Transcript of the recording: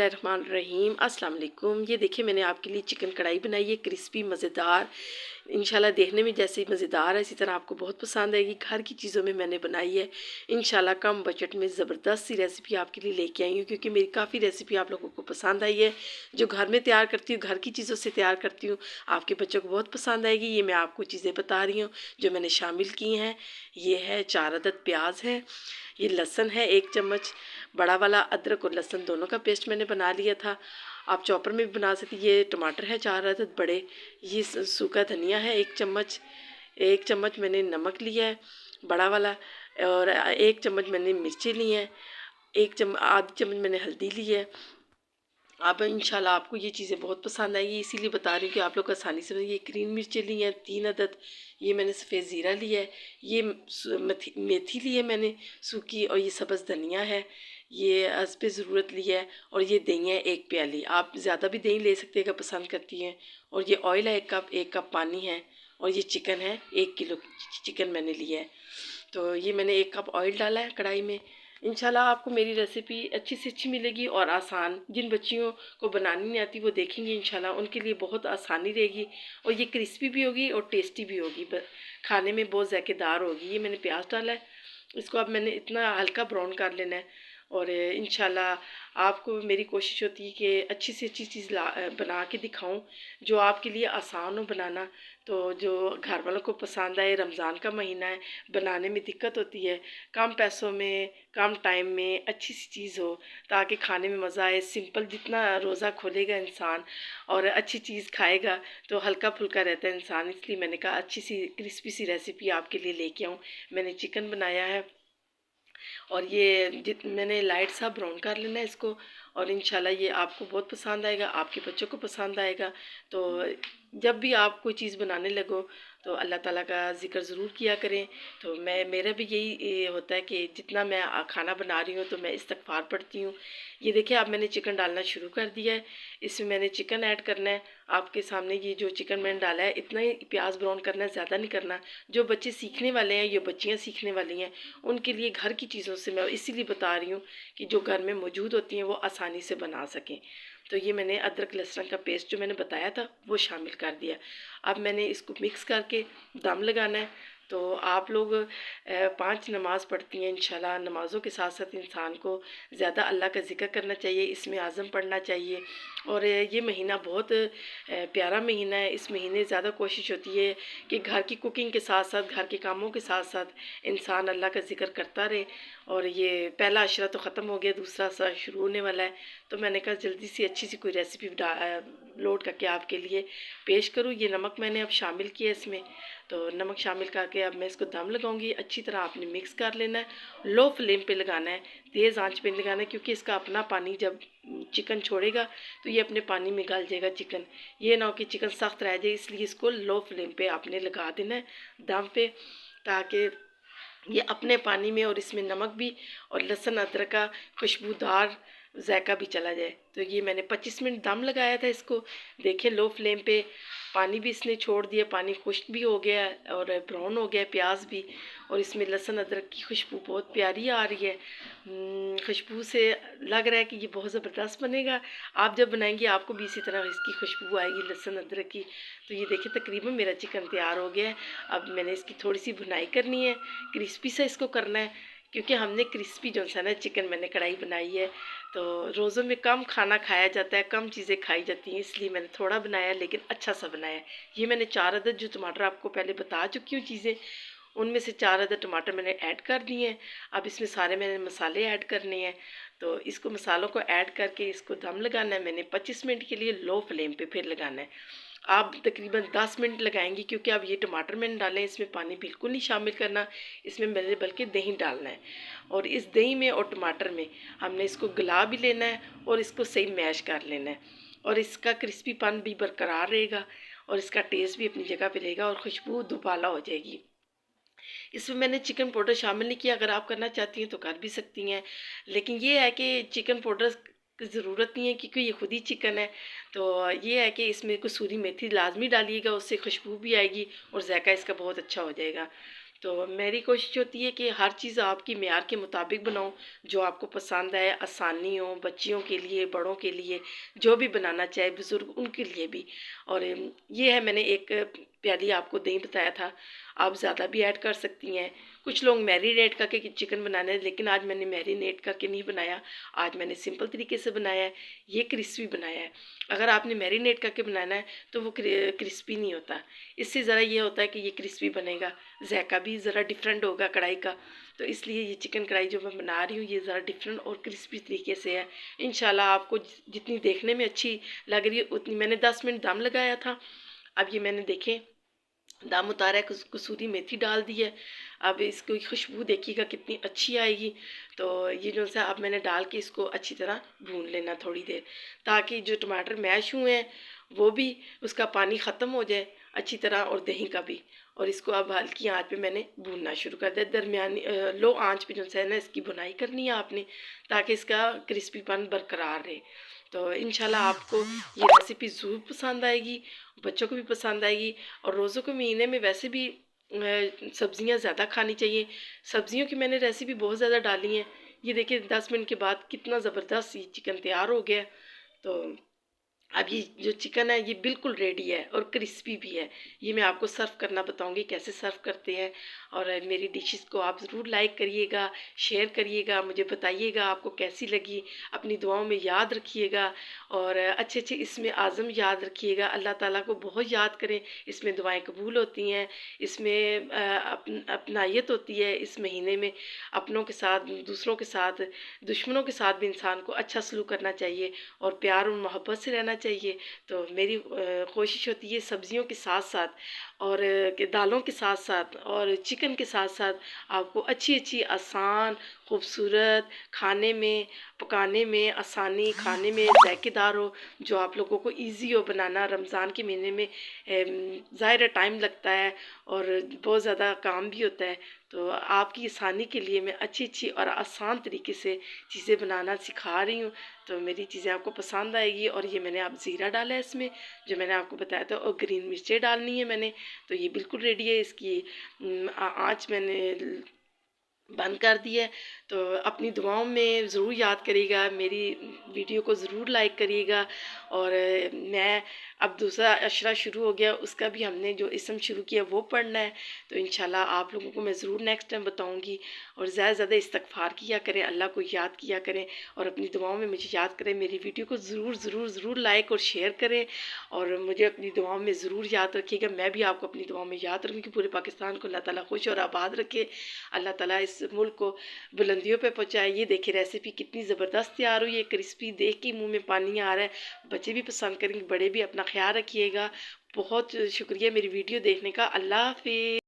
बिस्मिल्लाहिर्रहमानिर्रहीम अस्सलाम वालेकुम। ये देखिए मैंने आपके लिए चिकन कढ़ाई बनाई है, क्रिस्पी मज़ेदार। इंशाल्लाह देखने में जैसे मज़ेदार है इसी तरह आपको बहुत पसंद आएगी। घर की चीज़ों में मैंने बनाई है, इंशाल्लाह कम बजट में ज़बरदस्त सी रेसिपी आपके लिए लेके आई हूँ, क्योंकि मेरी काफ़ी रेसिपी आप लोगों को पसंद आई है। जो घर में तैयार करती हूँ, घर की चीज़ों से तैयार करती हूँ, आपके बच्चों को बहुत पसंद आएगी। ये मैं आपको चीज़ें बता रही हूँ जो मैंने शामिल की हैं। ये है 4 अदद प्याज है, ये लहसुन है 1 चम्मच, बड़ा वाला अदरक और लहसुन दोनों का पेस्ट मैंने बना लिया था। आप चॉपर में भी बना सकती। ये टमाटर है 4 अदद बड़े, ये सूखा धनिया है 1 चम्मच, 1 चम्मच मैंने नमक लिया है बड़ा वाला, और 1 चम्मच मैंने मिर्ची ली है, आधी चम्मच मैंने हल्दी ली है। अब इंशाल्लाह आपको ये चीज़ें बहुत पसंद आएगी, इसीलिए बता रही हूँ कि आप लोग आसानी से। ये ग्रीन मिर्चें ली हैं 3 अदद, ये मैंने सफ़ेद ज़ीरा लिया है, ये मेथी ली है मैंने सूखी, और ये सब्ज़ धनिया है, ये हस्बे ज़रूरत ली है, और ये दही है 1 प्याली। आप ज़्यादा भी दही ले सकते हैं अगर पसंद करती हैं। और ये ऑयल है 1 कप पानी है, और ये चिकन है 1 किलो चिकन मैंने लिया है। तो ये मैंने 1 कप ऑयल डाला है कढ़ाई में। इंशाल्लाह आपको मेरी रेसिपी अच्छी से अच्छी मिलेगी और आसान। जिन बच्चियों को बनानी नहीं आती वो देखेंगे इंशाल्लाह उनके लिए बहुत आसानी रहेगी, और ये क्रिस्पी भी होगी और टेस्टी भी होगी, खाने में बहुत ज़ायकेदार होगी। ये मैंने प्याज डाला है, इसको अब मैंने इतना हल्का ब्राउन कर लेना है। और इंशाल्लाह आपको मेरी कोशिश होती है कि अच्छी से अच्छी चीज़ बना के दिखाऊं जो आपके लिए आसान हो बनाना, तो जो घर वालों को पसंद आए। रमज़ान का महीना है, बनाने में दिक्कत होती है, कम पैसों में कम टाइम में अच्छी सी चीज़ हो ताकि खाने में मज़ा आए। सिंपल जितना रोज़ा खोलेगा इंसान और अच्छी चीज़ खाएगा तो हल्का फुल्का रहता है इंसान, इसलिए मैंने कहा अच्छी सी क्रिस्पी सी रेसिपी आपके लिए लेके आऊँ। मैंने चिकन बनाया है, और ये मैंने लाइट सा ब्राउन कर लेना है इसको, और इंशाल्लाह ये आपको बहुत पसंद आएगा, आपके बच्चों को पसंद आएगा। तो जब भी आप कोई चीज़ बनाने लगो तो अल्लाह ताला का ज़िक्र ज़रूर किया करें। तो मेरा भी यही होता है कि जितना मैं खाना बना रही हूँ तो मैं इस्तग़फ़ार पढ़ती हूँ। ये देखिए अब मैंने चिकन डालना शुरू कर दिया है, इसमें मैंने चिकन ऐड करना है। आपके सामने ये जो चिकन मैंने डाला है इतना ही प्याज ब्राउन करना है, ज़्यादा नहीं करना। जो बच्चे सीखने वाले हैं, ये बच्चियाँ सीखने वाली हैं, उनके लिए घर की चीज़ों से मैं इसीलिए बता रही हूँ कि जो घर में मौजूद होती हैं वो आसानी से बना सकें। तो ये मैंने अदरक लहसुन का पेस्ट जो मैंने बताया था वो शामिल कर दिया। अब मैंने इसको मिक्स करके दम लगाना है। तो आप लोग 5 नमाज़ पढ़ती हैं, इंशाल्लाह नमाज़ों के साथ साथ इंसान को ज़्यादा अल्लाह का ज़िक्र करना चाहिए, इसमें आज़म पढ़ना चाहिए। और ये महीना बहुत प्यारा महीना है। इस महीने ज़्यादा कोशिश होती है कि घर की कुकिंग के साथ साथ, घर के कामों के साथ साथ इंसान अल्लाह का ज़िक्र करता रहे। और ये पहला अशरा तो ख़त्म हो गया, दूसरा अशरा शुरू होने वाला है, तो मैंने कहा जल्दी से अच्छी सी कोई रेसिपी लोड करके आपके लिए पेश करूँ। ये नमक मैंने अब शामिल किया इसमें, तो नमक शामिल करके अब मैं इसको दम लगाऊंगी। अच्छी तरह आपने मिक्स कर लेना है, लो फ्लेम पे लगाना है, तेज़ आंच पे लगाना है, क्योंकि इसका अपना पानी जब चिकन छोड़ेगा तो ये अपने पानी में गल जाएगा चिकन। ये ना हो कि चिकन सख्त रह जाए, इसलिए इसको लो फ्लेम पे आपने लगा देना है दम पे, ताकि ये अपने पानी में और इसमें नमक भी और लहसुन अदरक का खुशबूदार जायका भी चला जाए। तो ये मैंने 25 मिनट दम लगाया था इसको। देखिए लो फ्लेम पे पानी भी इसने छोड़ दिया, पानी खुश्क भी हो गया और ब्राउन हो गया प्याज भी, और इसमें लहसुन अदरक की खुशबू बहुत प्यारी आ रही है। खुशबू से लग रहा है कि ये बहुत ज़बरदस्त बनेगा। आप जब बनाएंगे आपको भी इसी तरह इसकी खुशबू आएगी लहसुन अदरक की। तो ये देखिए तकरीबन मेरा चिकन तैयार हो गया है। अब मैंने इसकी थोड़ी सी भुनाई करनी है, क्रिस्पी सा इसको करना है, क्योंकि हमने क्रिस्पी जो सा ना चिकन मैंने कढ़ाई बनाई है। तो रोज़ों में कम खाना खाया जाता है, कम चीज़ें खाई जाती हैं, इसलिए मैंने थोड़ा बनाया लेकिन अच्छा सा बनाया। ये मैंने 4 अदद जो टमाटर आपको पहले बता चुकी हूँ चीज़ें, उनमें से 4 अदद टमाटर मैंने ऐड कर दिए हैं। अब इसमें सारे मैंने मसाले ऐड करने हैं। तो इसको मसालों को ऐड करके इसको दम लगाना है मैंने 25 मिनट के लिए लो फ्लेम पे फिर लगाना है। आप तकरीबन 10 मिनट लगाएंगी, क्योंकि अब ये टमाटर मैंने डाले हैं, इसमें पानी बिल्कुल नहीं शामिल करना, इसमें मैंने बल्कि दही डालना है। और इस दही में और टमाटर में हमने इसको गला भी लेना है और इसको सही मैश कर लेना है, और इसका क्रिस्पीपन भी बरकरार रहेगा और इसका टेस्ट भी अपनी जगह पे रहेगा और खुशबू दुबाला हो जाएगी। इसमें मैंने चिकन पाउडर शामिल नहीं किया, अगर आप करना चाहती हैं तो कर भी सकती हैं, लेकिन ये है कि चिकन पाउडर की ज़रूरत नहीं है क्योंकि ये खुद ही चिकन है। तो ये है कि इसमें कसूरी मेथी लाजमी डालिएगा, उससे खुशबू भी आएगी और जायका इसका बहुत अच्छा हो जाएगा। तो मेरी कोशिश होती है कि हर चीज़ आपकी मेयार के मुताबिक बनाऊं, जो आपको पसंद आए, आसानी हो, बच्चियों के लिए, बड़ों के लिए, जो भी बनाना चाहे, बुज़ुर्ग उनके लिए भी। और ये है, मैंने एक प्याली आपको दही बताया था, आप ज़्यादा भी ऐड कर सकती हैं। कुछ लोग मैरिनेट करके चिकन बनाने, लेकिन आज मैंने मैरिनेट करके नहीं बनाया, आज मैंने सिंपल तरीके से बनाया है, ये क्रिस्पी बनाया है। अगर आपने मैरिनेट करके बनाना है तो वो क्रिस्पी नहीं होता, इससे ज़रा ये होता है कि ये क्रिस्पी बनेगा, जायका भी ज़रा डिफरेंट होगा कढ़ाई का। तो इसलिए ये चिकन कढ़ाई जो मैं बना रही हूँ ये ज़रा डिफरेंट और क्रिस्पी तरीके से है। इंशाल्लाह आपको जितनी देखने में अच्छी लग रही है उतनी, मैंने 10 मिनट दम लगाया था। अब ये मैंने देखें दम उतारा है, कसूरी मेथी डाल दी है। अब इसकी खुशबू देखिएगा कितनी अच्छी आएगी। तो ये जो सा अब मैंने डाल के इसको अच्छी तरह भून लेना थोड़ी देर, ताकि जो टमाटर मैश हुए हैं वो भी, उसका पानी ख़त्म हो जाए अच्छी तरह, और दही का भी। और इसको अब हल्की आंच पे मैंने भूनना शुरू कर दिया, दरमियानी लो आंच पे जो है ना इसकी भुनाई करनी है आपने, ताकि इसका क्रिस्पीपन बरकरार रहे। तो इंशाल्लाह आपको ये रेसिपी ज़रूर पसंद आएगी, बच्चों को भी पसंद आएगी। और रोज़ों के महीने में वैसे भी सब्ज़ियाँ ज़्यादा खानी चाहिए। सब्ज़ियों की मैंने रेसिपी बहुत ज़्यादा डाली हैं। ये देखिए 10 मिनट के बाद कितना ज़बरदस्त ये चिकन तैयार हो गया। तो अब ये जो चिकन है ये बिल्कुल रेडी है और क्रिस्पी भी है। ये मैं आपको सर्व करना बताऊंगी कैसे सर्व करते हैं। और मेरी डिशेस को आप ज़रूर लाइक करिएगा, शेयर करिएगा, मुझे बताइएगा आपको कैसी लगी। अपनी दुआओं में याद रखिएगा, और अच्छे अच्छे इसमें आज़म याद रखिएगा। अल्लाह ताला को बहुत याद करें, इसमें दुआएं कबूल होती हैं, इसमें अपनायत होती है। इस महीने में अपनों के साथ, दूसरों के साथ, दुश्मनों के साथ भी इंसान को अच्छा सलूक करना चाहिए और प्यार और मोहब्बत से रहना चाहिए। तो मेरी कोशिश होती है सब्ज़ियों के साथ साथ और दालों के साथ साथ और चिकन के साथ साथ आपको अच्छी अच्छी आसान, खूबसूरत, खाने में, पकाने में आसानी, खाने में जायकेदार हो, जो आप लोगों को इजी हो बनाना। रमज़ान के महीने में ज़ाहिर टाइम लगता है और बहुत ज़्यादा काम भी होता है। तो आपकी आसानी के लिए मैं अच्छी अच्छी और आसान तरीके से चीज़ें बनाना सिखा रही हूँ। तो मेरी चीज़ें आपको पसंद आएगी। और ये मैंने आप ज़ीरा डाला है इसमें, जो मैंने आपको बताया था, और ग्रीन मिर्चें डालनी है मैंने। तो ये बिल्कुल रेडी है। इसकी आँच मैंने बंद कर दी है। तो अपनी दुआओं में ज़रूर याद करिएगा, मेरी वीडियो को ज़रूर लाइक करिएगा। और मैं अब दूसरा अशरा शुरू हो गया, उसका भी हमने जो इसम शुरू किया वो पढ़ना है। तो इंशाल्लाह आप लोगों को मैं ज़रूर नेक्स्ट टाइम बताऊंगी। और ज़्यादा से ज़्यादा इस्तगफार किया करें, अल्लाह को याद किया करें, और अपनी दुआओं में मुझे याद करें। मेरी वीडियो को ज़रूर ज़रूर ज़रूर लाइक और शेयर करें, और मुझे अपनी दुआओं में ज़रूर याद रखिएगा। मैं भी आपको अपनी दुआओं में याद रखूँगी। पूरे पाकिस्तान को अल्लाह ताला खुश और आबाद रखे। अल्लाह ताला इस मुल्क को बुलंदियों पे पहुँचाए। ये देखिए रेसिपी कितनी ज़बरदस्त तैयार हुई है, क्रिस्पी देख के मुंह में पानी आ रहा है। बच्चे भी पसंद करेंगे, बड़े भी। अपना ख्याल रखिएगा। बहुत शुक्रिया मेरी वीडियो देखने का। अल्लाह हाफिज़।